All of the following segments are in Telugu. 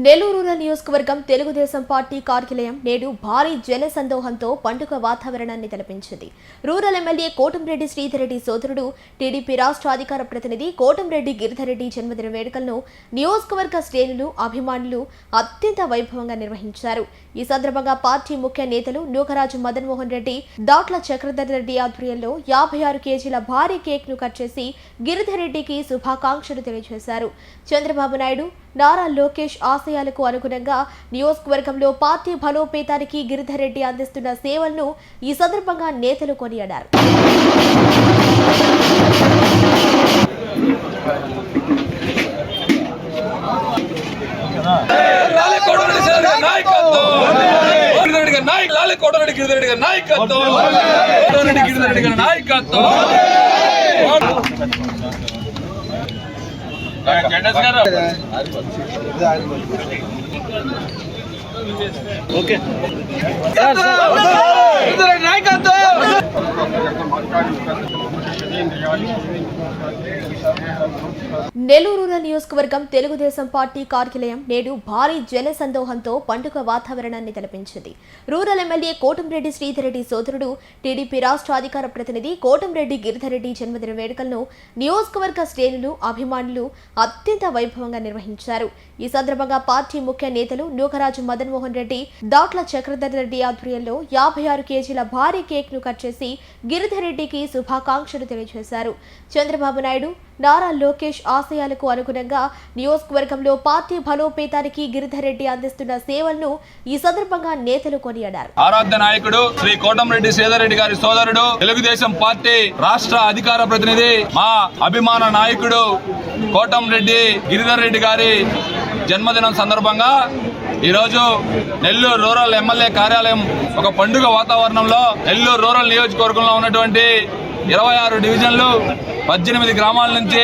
నెల్లూరు నియోజకవర్గం తెలుగుదేశం పార్టీ కార్యాలయం నేడు భారీ జనసందోహంతో పండుగ వాతావరణాన్ని తలపించింది. రూరల్ ఎమ్మెల్యే కోటంరెడ్డి శ్రీధర్రెడ్డి సోదరుడు టీడీపీ రాష్ట్ర అధికార ప్రతినిధి కోటంరెడ్డి గిరిధర్రెడ్డి జన్మదిన వేడుకలను నియోజకవర్గ శ్రేణులు, అభిమానులు అత్యంత వైభవంగా నిర్వహించారు. ఈ సందర్భంగా పార్టీ ముఖ్య నేతలు నూకరాజు మదన్మోహన్ రెడ్డి, దాట్ల చక్రధర్ రెడ్డి ఆధ్వర్యంలో 56 కేజీల భారీ కేక్ ను కట్ చేసి గిరిధర్రెడ్డికి శుభాకాంక్షలు తెలియజేశారు. చంద్రబాబు నాయుడు, నారా లోకేష్ ఆశయాలకు అనుగుణంగా నియోజకవర్గంలో పార్టీ బలోపేతానికి గిరిధర్రెడ్డి అందిస్తున్న సేవలను ఈ సందర్భంగా నేతలు కొనియాడారు. ఓకే నెల్లూరు నియోజకవర్గం తెలుగుదేశం పార్టీ కార్యాలయం నేడు భారీ జనసందోహంతో పండుగ వాతావరణాన్ని తలపించింది. రూరల్ ఎమ్మెల్యే కోటంరెడ్డి శ్రీధర్రెడ్డి సోదరుడు టీడీపీ రాష్ట్ర అధికార ప్రతినిధి కోటంరెడ్డి గిరిధర్రెడ్డి జన్మదిన వేడుకలను నియోజకవర్గ శ్రేణులు, అభిమానులు అత్యంత వైభవంగా నిర్వహించారు. ఈ సందర్భంగా పార్టీ ముఖ్య నేతలు నూకరాజు మదన్మోహన్ రెడ్డి, దాట్ల చక్రధర్ రెడ్డి ఆధ్వర్యంలో 56 కేజీల భారీ కేక్ ను కట్ చేసి గిరిధర్రెడ్డికి శుభాకాంక్షలు తెలియజేశారు. చంద్రబాబు నాయుడు, నారా లోకేష్ ఆశయాలకు అనుగుణంగా నియోజకవర్గంలో పార్టీ బలోపేతానికి గిరిధర్రెడ్డి అందిస్తున్న సేవలను ఈ సందర్భంగా నేతలు కొనియాడారు. ఆరాధ్య నాయకుడు శ్రీ కోటంరెడ్డి శ్రీధర్రెడ్డి గారి సోదరుడు, తెలుగుదేశం పార్టీ రాష్ట్ర అధికార ప్రతినిధి, మా అభిమాన నాయకుడు కోటంరెడ్డి గిరిధర్రెడ్డి గారి జన్మదినం సందర్భంగా ఈరోజు నెల్లూరు రూరల్ ఎమ్మెల్యే కార్యాలయం ఒక పండుగ వాతావరణంలో నెల్లూరు రూరల్ నియోజకవర్గంలో ఉన్నటువంటి 26 డివిజన్లు 18 గ్రామాల నుంచి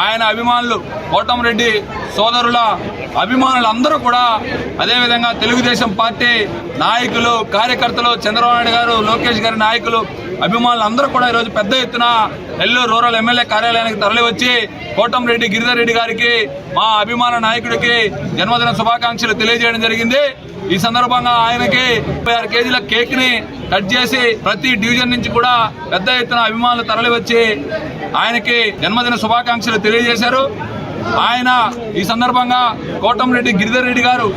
ఆయన అభిమానులు, కోటంరెడ్డి సోదరుల అభిమానులందరూ కూడా, అదేవిధంగా తెలుగుదేశం పార్టీ నాయకులు, కార్యకర్తలు, చంద్రబాబు నాయుడు గారు, లోకేష్ గారి నాయకులు, అభిమానులు అందరూ కూడా ఈరోజు పెద్ద ఎత్తున నెల్లూరు రూరల్ ఎమ్మెల్యే కార్యాలయానికి తరలివచ్చి కోటంరెడ్డి గిరిధర్రెడ్డి గారికి, మా అభిమాన నాయకుడికి జన్మదిన శుభాకాంక్షలు తెలియజేయడం జరిగింది. ఈ సందర్భంగా ఆయనకి 56 కేజీల కేక్ ని కట్ చేసి ప్రతి డివిజన్ నుంచి కూడా పెద్ద ఎత్తున అభిమానులు తరలివచ్చి ఆయనకి జన్మదిన శుభాకాంక్షలు తెలియజేశారు. ఆయన ఈ సందర్భంగా కోటంరెడ్డి గిరిధర్రెడ్డి గారు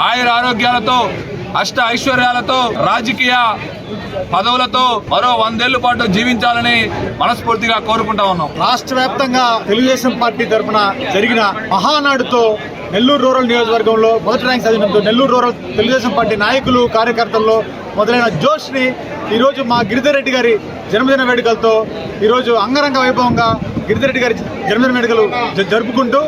ఆయుర ఆరోగ్యాలతో, అష్ట ఐశ్వర్యాలతో, రాజకీయ పదవులతో మరో 100 ఏళ్ల పాటు జీవించాలని మనస్ఫూర్తిగా కోరుకుంటా ఉన్నాం. రాష్ట్ర వ్యాప్తంగా తెలుగుదేశం పార్టీ తరఫున జరిగిన మహానాడుతో నెల్లూరు రూరల్ నియోజకవర్గంలో మొదటి ర్యాంక్ సాధించడంతో నెల్లూరు రూరల్ తెలుగుదేశం పార్టీ నాయకులు, కార్యకర్తల్లో మొదలైన జోష్ని ఈరోజు మా గిరిధర్రెడ్డి గారి జన్మదిన వేడుకలతో ఈరోజు అంగరంగ వైభవంగా గిరిధర్రెడ్డి గారి జన్మదిన వేడుకలు జరుపుకుంటూ,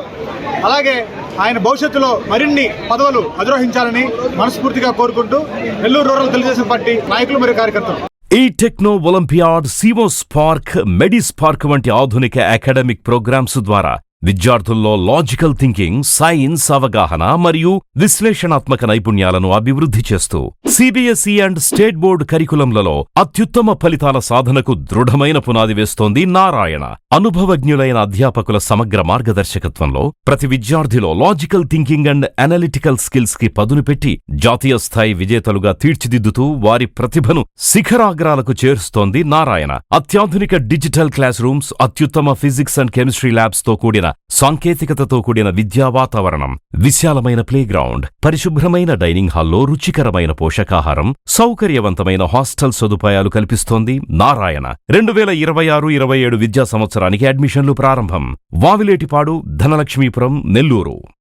అలాగే ఆయన భవిష్యత్తులో మరిన్ని పదవులు అధిరోహించాలని మనస్ఫూర్తిగా కోరుకుంటూ నెల్లూరు రూరల్ తెలుగుదేశం పార్టీ నాయకులు మరియు కార్యకర్తలు. ఈ టెక్నో ఒలింపియాడ్, సివోస్పార్క్, మెడిస్పార్క్ వంటి ఆధునిక అకాడమిక్ ప్రోగ్రామ్స్ ద్వారా విద్యార్థుల్లో లాజికల్ థింకింగ్, సైన్స్ అవగాహన మరియు విశ్లేషణాత్మక నైపుణ్యాలను అభివృద్ధి చేస్తూ సిబిఎస్ఈ అండ్ స్టేట్ బోర్డు కరికులంలలో అత్యుత్తమ ఫలితాల సాధనకు దృఢమైన పునాది వేస్తోంది నారాయణ. అనుభవజ్ఞులైన అధ్యాపకుల సమగ్ర మార్గదర్శకత్వంలో ప్రతి విద్యార్థిలో logical thinking and analytical skills కి పదును పెట్టి జాతీయ స్థాయి విజేతలుగా తీర్చిదిద్దుతూ వారి ప్రతిభను శిఖరాగ్రాలకు చేరుస్తోంది నారాయణ. అత్యాధునిక డిజిటల్ క్లాస్ రూమ్స్, అత్యుత్తమ ఫిజిక్స్ అండ్ కెమిస్ట్రీ ల్యాబ్స్ తో కూడిన సాంకేతికతతో కూడిన విద్యా వాతావరణం, విశాలమైన ప్లేగ్రౌండ్, పరిశుభ్రమైన డైనింగ్ హాల్లో రుచికరమైన పోషకాహారం, సౌకర్యవంతమైన హాస్టల్ సదుపాయాలు కల్పిస్తోంది నారాయణ. 2026-27 విద్యా సంవత్సరానికి అడ్మిషన్లు ప్రారంభం. వావిలేటిపాడు, ధనలక్ష్మీపురం, నెల్లూరు.